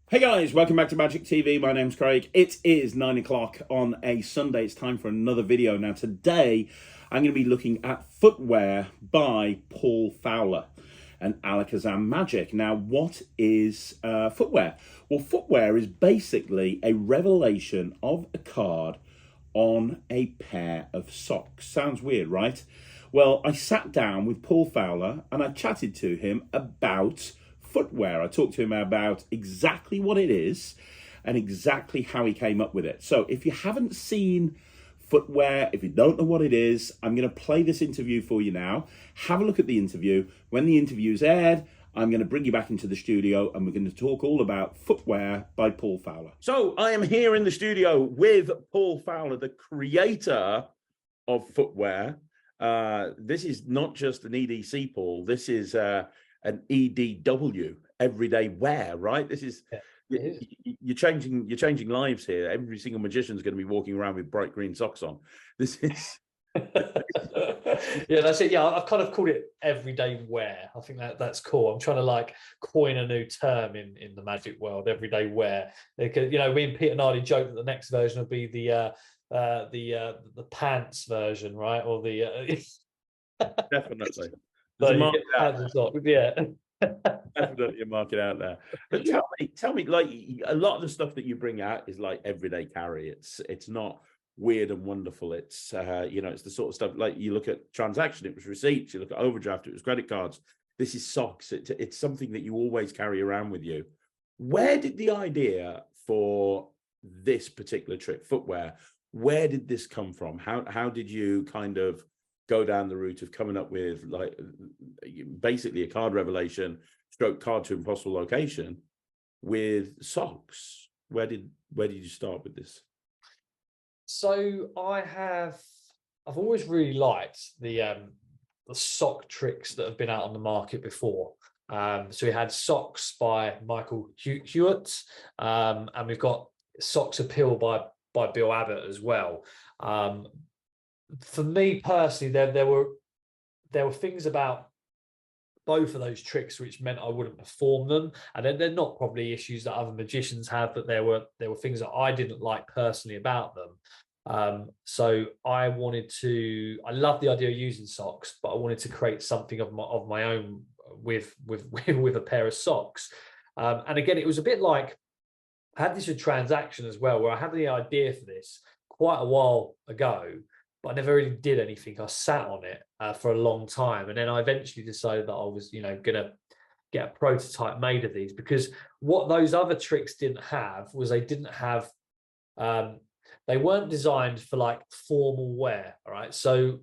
Hey guys, welcome back to Magic TV. My name's Craig. It is 9 o'clock on a Sunday. It's time for another video. Now, today I'm going to be looking at footwear by Paul Fowler and Alakazam Magic. Now, what is footwear? Well, footwear is basically a revelation of a card on a pair of socks. Sounds weird, right? Well, I sat down with Paul Fowler and I chatted to him about footwear. I talked to him about exactly what it is and exactly how he came up with it. So if you haven't seen footwear, if you don't know what it is, I'm going to play this interview for you now. Have a look at the interview. When the interview's aired, I'm going to bring you back into the studio and we're going to talk all about footwear by Paul Fowler. So I am here in the studio with Paul Fowler, the creator of footwear. This is not just an EDC, Paul. This is an EDW, everyday wear, right? This is, you're changing lives here. Every single magician's going to be walking around with bright green socks on. This is yeah, that's it. Yeah, I've kind of called it everyday wear. I think that's cool. I'm trying to like coin a new term in the magic world, everyday wear. Because, you know, me and Peter Nardy joked that the next version will be the pants version, right? Or the definitely. Yeah. Definitely a market out there. But tell me, like, a lot of the stuff that you bring out is like everyday carry. It's not weird and wonderful. It's it's the sort of stuff like you look at transaction, it was receipts. You look at overdraft, it was credit cards. This is socks. It's something that you always carry around with you. Where did the idea for this particular trick, footwear, where did this come from? How did you kind of go down the route of coming up with like basically a card revelation stroke card to impossible location with socks? Where did you start with this? So I've always really liked the sock tricks that have been out on the market before. So we had socks by Michael Hewitt, and we've got Socks Appeal by Bill Abbott as well. For me personally, there were things about both of those tricks which meant I wouldn't perform them, and they're not probably issues that other magicians have, but there were things that I didn't like personally about them. So I love the idea of using socks, but I wanted to create something of my own with with a pair of socks. And again, it was a bit like I had this transaction as well, where I had the idea for this quite a while ago, but I never really did anything. I sat on it for a long time. And then I eventually decided that I was, going to get a prototype made of these, because what those other tricks didn't have was they weren't designed for like formal wear. All right. So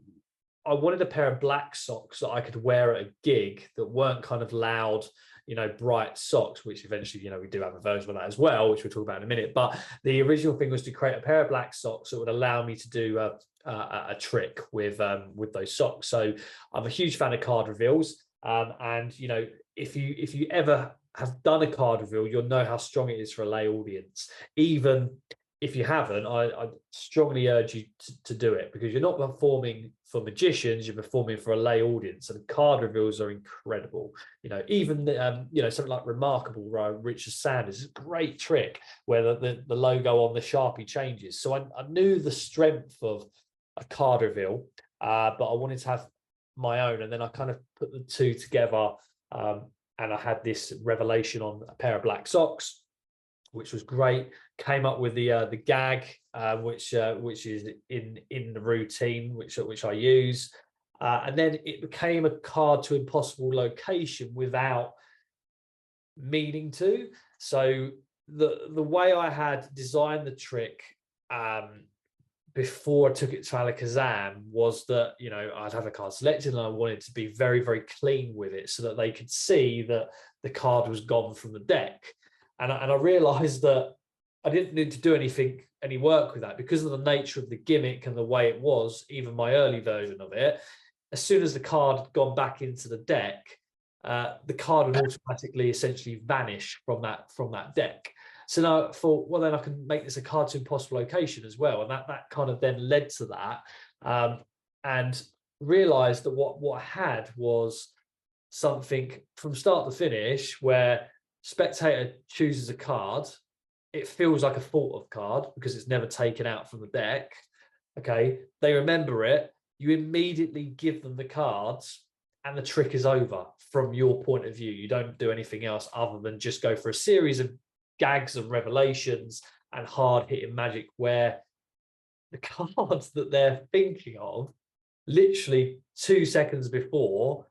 I wanted a pair of black socks that I could wear at a gig that weren't kind of loud, bright socks, which eventually, we do have a version of that as well, which we'll talk about in a minute. But the original thing was to create a pair of black socks that would allow me to do a trick with those socks. So I'm a huge fan of card reveals, and if you ever have done a card reveal, you'll know how strong it is for a lay audience. Even if you haven't, I strongly urge you to do it, because you're not performing for magicians, you're performing for a lay audience, and card reveals are incredible. Even something like Remarkable by Richard Sanders is a great trick where the logo on the Sharpie changes. So I knew the strength of a card reveal, but I wanted to have my own, and then I kind of put the two together, and I had this revelation on a pair of black socks, which was great. Came up with the gag, which is in the routine, which I use, and then it became a card to impossible location without meaning to. So the way I had designed the trick before I took it to Alakazam was that I'd have a card selected and I wanted to be very, very clean with it, so that they could see that the card was gone from the deck. And I realized that I didn't need to do any work with that, because of the nature of the gimmick and the way it was, even my early version of it. As soon as the card had gone back into the deck, the card would automatically essentially vanish from that deck. So now I thought, well, then I can make this a card to impossible location as well. And that kind of then led to that, and realized that what I had was something from start to finish where spectator chooses a card, it feels like a thought of card because it's never taken out from the deck. Okay, they remember it. You immediately give them the cards, and the trick is over from your point of view. You don't do anything else other than just go for a series of gags and revelations and hard hitting magic where the cards that they're thinking of, literally 2 seconds before,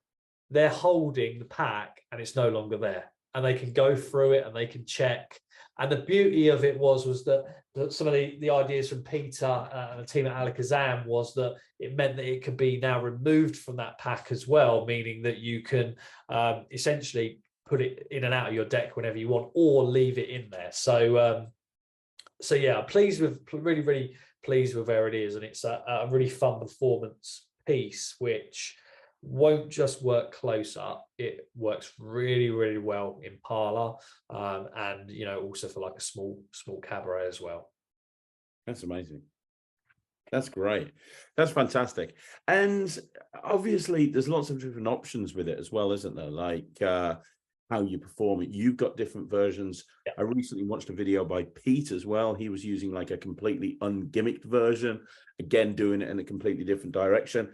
they're holding the pack and it's no longer there. And they can go through it and they can check. And the beauty of it was that some of the ideas from Peter and the team at Alakazam was that it meant that it could be now removed from that pack as well, meaning that you can essentially put it in and out of your deck whenever you want, or leave it in there. So yeah, really pleased with where it is, and it's a really fun performance piece, which won't just work close up, it works really well in parlor, and also for like a small cabaret as well. That's amazing. That's great. That's fantastic. And obviously there's lots of different options with it as well, isn't there? Like how you perform it. You've got different versions. Yeah. I recently watched a video by Pete as well. He was using like a completely ungimmicked version, again doing it in a completely different direction.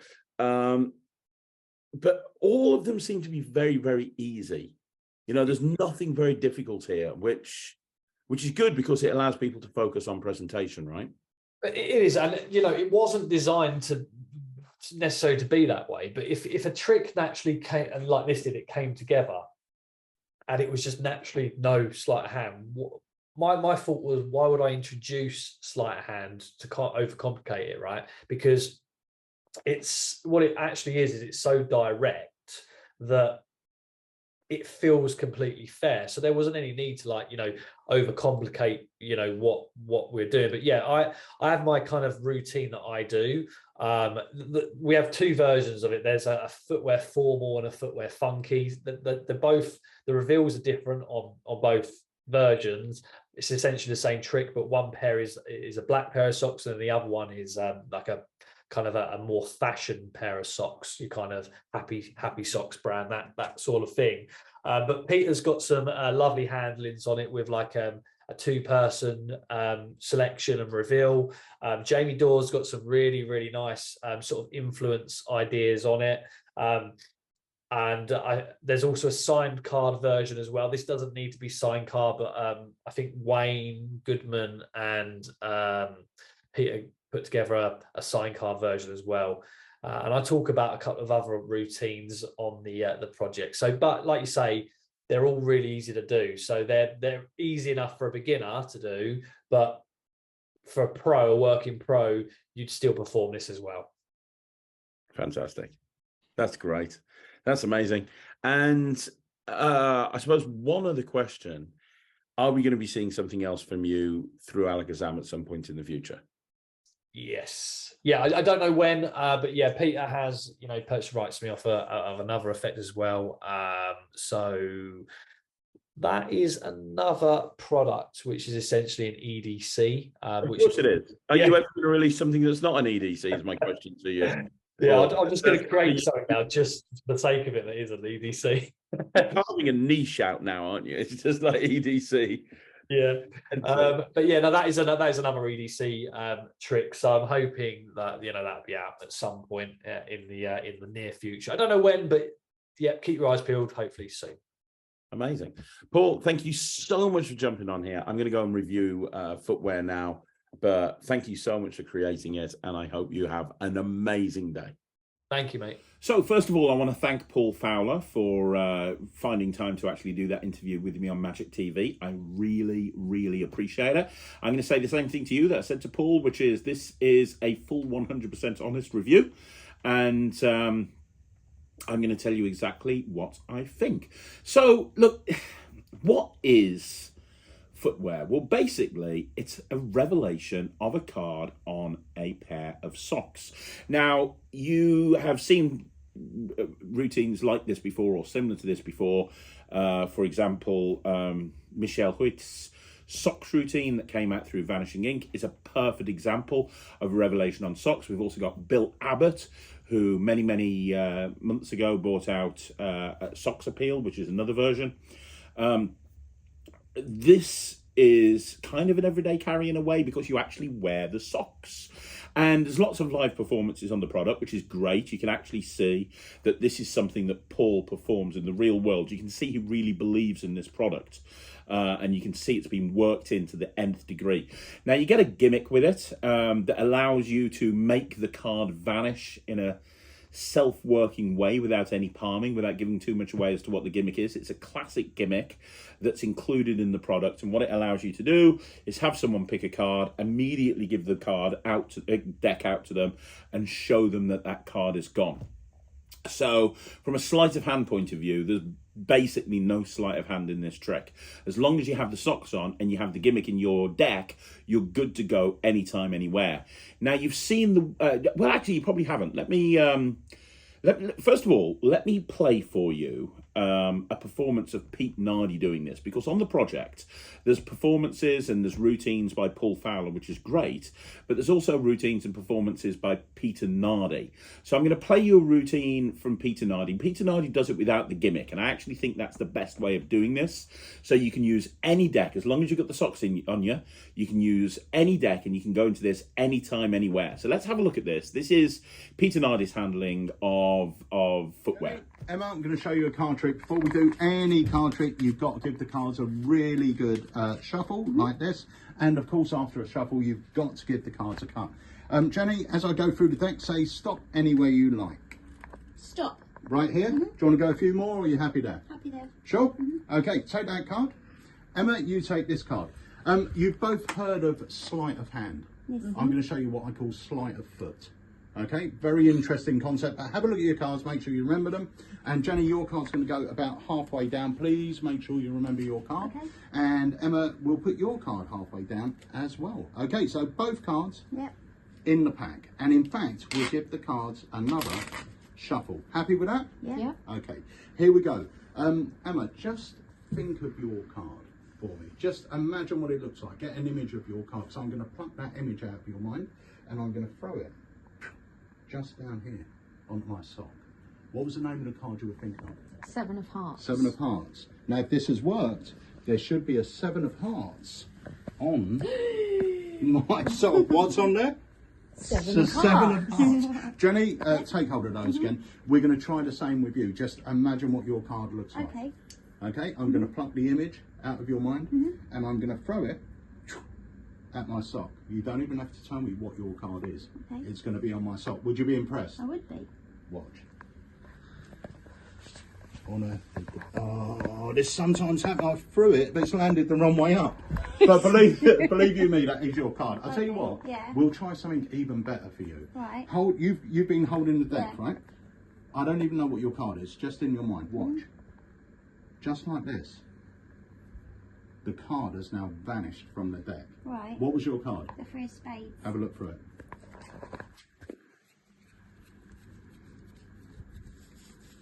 But all of them seem to be very easy. There's nothing very difficult here, which is good because it allows people to focus on presentation, right? It is, and it wasn't designed to necessarily to be that way. But if a trick naturally came, and like this did, it came together, and it was just naturally no sleight of hand. My thought was, why would I introduce sleight of hand to overcomplicate it, right? Because it's what it actually is it's so direct that it feels completely fair. So there wasn't any need to overcomplicate what we're doing. But yeah, I have my kind of routine that I do. We have two versions of it. There's a footwear formal and a footwear funky. They're both, the reveals are different on both versions. It's essentially the same trick, but one pair is a black pair of socks and the other one is like a kind of a more fashion pair of socks, you kind of happy socks brand, that sort of thing. But Peter's got some lovely handlings on it with like a two-person selection and reveal. Jamie Dawes got some really nice sort of influence ideas on it. And there's also a signed card version as well. This doesn't need to be signed card, but I think Wayne Goodman and Peter put together a signed card version as well. And I talk about a couple of other routines on the project. So, but like you say, they're all really easy to do. So they're easy enough for a beginner to do, but for a working pro, you'd still perform this as well. Fantastic. That's great. That's amazing. And I suppose one other question, are we going to be seeing something else from you through Alakazam at some point in the future? Yes. Yeah, I don't know when, but yeah, Peter has, purchased rights to me off of another effect as well. So that is another product, which is essentially an EDC. Of course it is. Are you ever going to release something that's not an EDC is my question to you. Yeah, I'm just going to create something now, just for the sake of it, that is an EDC. You're carving a niche out now, aren't you? It's just like EDC. Yeah, but yeah, no, that is another EDC trick. So I'm hoping that that'll be out at some point in the near future. I don't know when, but yeah, keep your eyes peeled. Hopefully soon. Amazing, Paul. Thank you so much for jumping on here. I'm going to go and review footwear now, but thank you so much for creating it, and I hope you have an amazing day. Thank you, mate. So first of all, I want to thank Paul Fowler for finding time to actually do that interview with me on Magic TV. I really appreciate it. I'm going to say the same thing to you that I said to Paul, which is this is a full 100% honest review. And I'm going to tell you exactly what I think. So look, what is footwear? Well, basically, it's a revelation of a card on a pair of socks. Now, you have seen routines like this before or similar to this before. For example, Michelle Huit's socks routine that came out through Vanishing Ink is a perfect example of a revelation on socks. We've also got Bill Abbott, who many months ago brought out Socks Appeal, which is another version. this is kind of an everyday carry in a way because you actually wear the socks. And there's lots of live performances on the product, which is great. You can actually see that this is something that Paul performs in the real world. You can see he really believes in this product. And you can see it's been worked into the nth degree. Now, you get a gimmick with it that allows you to make the card vanish in a self-working way without any palming, without giving too much away as to what the gimmick is. It's a classic gimmick that's included in the product, and what it allows you to do is have someone pick a card, immediately give the card out to deck out to them, and show them that that card is gone. So from a sleight of hand point of view, there's basically no sleight of hand in this trick. As long as you have the socks on and you have the gimmick in your deck, you're good to go anytime, anywhere. Now, you've seen the well, actually you probably haven't. First of all, let me play for you a performance of Pete Nardy doing this, because on the project there's performances and there's routines by Paul Fowler, which is great, but there's also routines and performances by Peter Nardy. So I'm going to play you a routine from Peter Nardy. Peter Nardy does it without the gimmick, and I actually think that's the best way of doing this. So you can use any deck, as long as you've got the socks on you can use any deck and you can go into this anytime, anywhere. So let's have a look at this. This is Peter Nardy's handling of footwear. Emma, I'm going to show you a card trick. Before we do any card trick, you've got to give the cards a really good shuffle, like this. And of course, after a shuffle, you've got to give the cards a cut. Jenny, as I go through the deck, say stop anywhere you like. Stop. Right here? Do you want to go a few more, or are you happy there? Happy there. Sure? Okay, take that card. Emma, you take this card. You've both heard of sleight of hand. Yes. I'm going to show you what I call sleight of foot. Okay, very interesting concept. But have a look at your cards, make sure you remember them. And Jenny, your card's going to go about halfway down. Please make sure you remember your card. Okay. And Emma will put your card halfway down as well. Okay, so both cards in the pack. And in fact, we'll give the cards another shuffle. Happy with that? Yeah. Okay, here we go. Emma, just think of your card for me. Just imagine what it looks like. Get an image of your card. So I'm going to pluck that image out of your mind and I'm going to throw it just down here on my sock. What was the name of the card you were thinking of? 7 of hearts. 7 of hearts. Now, if this has worked, there should be a 7 of hearts on my sock. What's on there? 7 of 7 hearts. of hearts. Jenny, take hold of those again. We're going to try the same with you. Just imagine what your card looks like. Okay. Okay, I'm going to pluck the image out of your mind and I'm going to throw it at my sock. You don't even have to tell me what your card is. Okay. It's going to be on my sock. Would you be impressed? I would be. Watch. Oh, this sometimes happens. I threw it, but it's landed the wrong way up. But believe you me, that is your card. I'll tell you what. Yeah. We'll try something even better for you. Right. Hold. You've been holding the deck, Yeah. right? I don't even know what your card is. Just in your mind. Watch. Just like this. The card has now vanished from the deck. Right. What was your card? The 3 of spades. Have a look through it.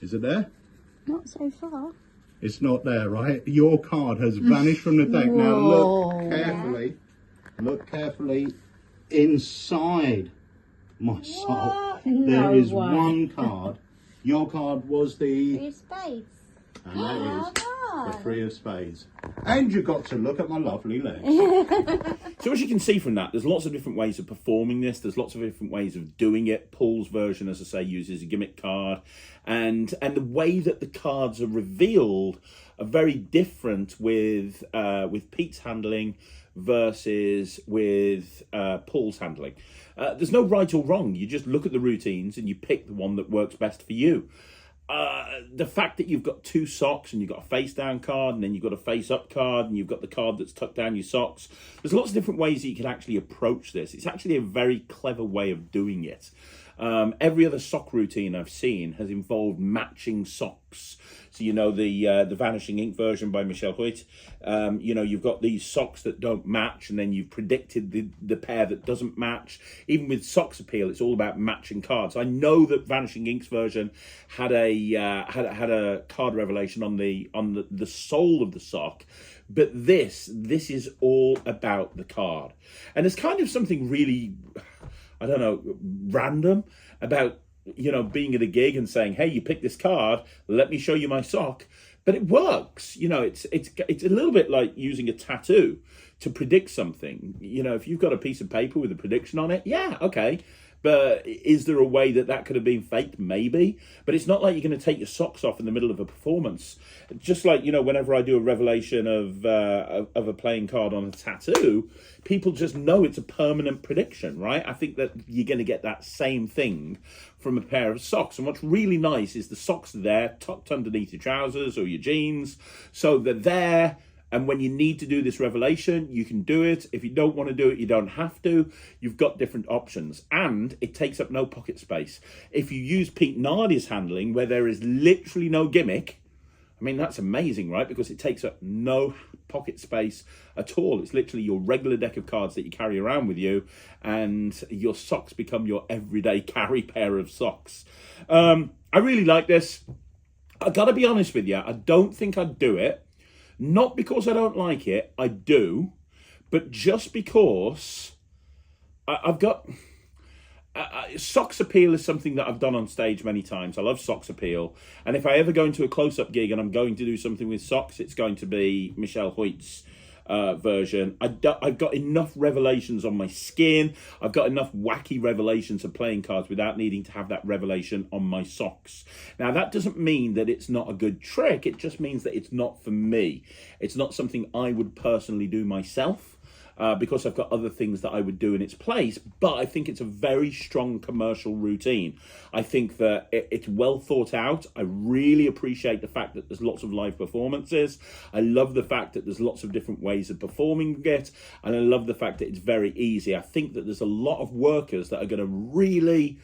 Is it there? Not so far. It's not there, right? Your card has vanished from the deck. Now look carefully. Look carefully inside my sock. There is one card. Your card was the... 3 of spades. And that is the Oh, 3 of spades. And you got to look at my lovely legs. So as you can see from that, there's lots of different ways of performing this. There's lots of different ways of doing it. Paul's version, as I say, uses a gimmick card. And the way that the cards are revealed are very different with Pete's handling versus with Paul's handling. There's no right or wrong. You just look at the routines and you pick the one that works best for you. The fact that you've got 2 socks and you've got a face down card and then you've got a face up card and you've got the card that's tucked down your socks, there's lots of different ways that you can actually approach this. It's actually a very clever way of doing it. Every other sock routine I've seen has involved matching socks. So, you know, the Vanishing Ink version by Michelle Hoyt, you know, you've got these socks that don't match and then you've predicted the pair that doesn't match. Even with Socks Appeal, it's all about matching cards. I know that Vanishing Ink's version had a card revelation on the sole of the sock, but this is all about the card. And there's kind of something really, I don't know, random about, you know, being at a gig and saying, hey, you picked this card, let me show you my sock. But it works. You know, it's a little bit like using a tattoo to predict something. You know, if you've got a piece of paper with a prediction on it, yeah, okay. But is there a way that could have been faked? Maybe. But it's not like you're going to take your socks off in the middle of a performance. Just like, you know, whenever I do a revelation of a playing card on a tattoo, people just know it's a permanent prediction, right? I think that you're going to get that same thing from a pair of socks. And what's really nice is the socks are there, tucked underneath your trousers or your jeans. So they're there. And when you need to do this revelation, you can do it. If you don't want to do it, you don't have to. You've got different options. And it takes up no pocket space. If you use Pete Nardy's handling, where there is literally no gimmick, I mean, that's amazing, right? Because it takes up no pocket space at all. It's literally your regular deck of cards that you carry around with you, and your socks become your everyday carry pair of socks. I really like this. I got to be honest with you. I don't think I'd do it. Not because I don't like it, I do, but just because I've got... socks appeal is something that I've done on stage many times. I love socks appeal. And if I ever go into a close-up gig and I'm going to do something with socks, it's going to be Michelle Hoyt's version. I've got enough revelations on my skin. I've got enough wacky revelations of playing cards without needing to have that revelation on my socks. Now, that doesn't mean that it's not a good trick. It just means that it's not for me. It's not something I would personally do myself. Because I've got other things that I would do in its place, but I think it's a very strong commercial routine. I think that it's well thought out. I really appreciate the fact that there's lots of live performances. I love the fact that there's lots of different ways of performing it, and I love the fact that it's very easy. I think that there's a lot of workers that are going to really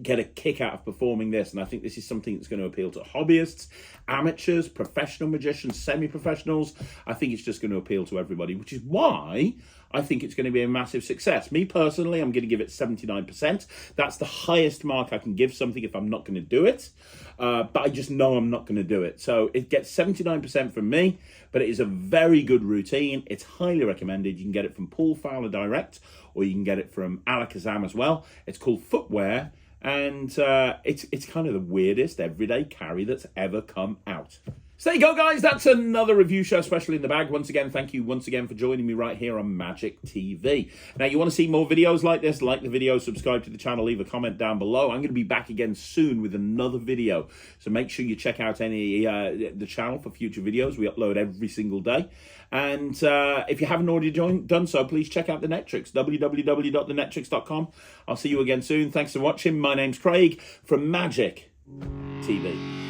get a kick out of performing this, and I think this is something that's going to appeal to hobbyists, amateurs, professional magicians, semi-professionals. I think it's just going to appeal to everybody, which is why I think it's going to be a massive success. Me personally, I'm going to give it 79%. That's the highest mark I can give something if I'm not going to do it, but I just know I'm not going to do it. So it gets 79% from me, but it is a very good routine. It's highly recommended. You can get it from Paul Fowler direct, or you can get it from Alakazam as well. It's called Footwear. And it's kind of the weirdest everyday carry that's ever come out. So there you go, guys. That's another review show special in the bag. Once again, thank you once again for joining me right here on Magic TV. Now, you want to see more videos like this? Like the video, subscribe to the channel, leave a comment down below. I'm going to be back again soon with another video. So make sure you check out the channel for future videos. We upload every single day. And if you haven't already done so, please check out the Netrix, www.thenetrix.com. I'll see you again soon. Thanks for watching. My name's Craig from Magic TV.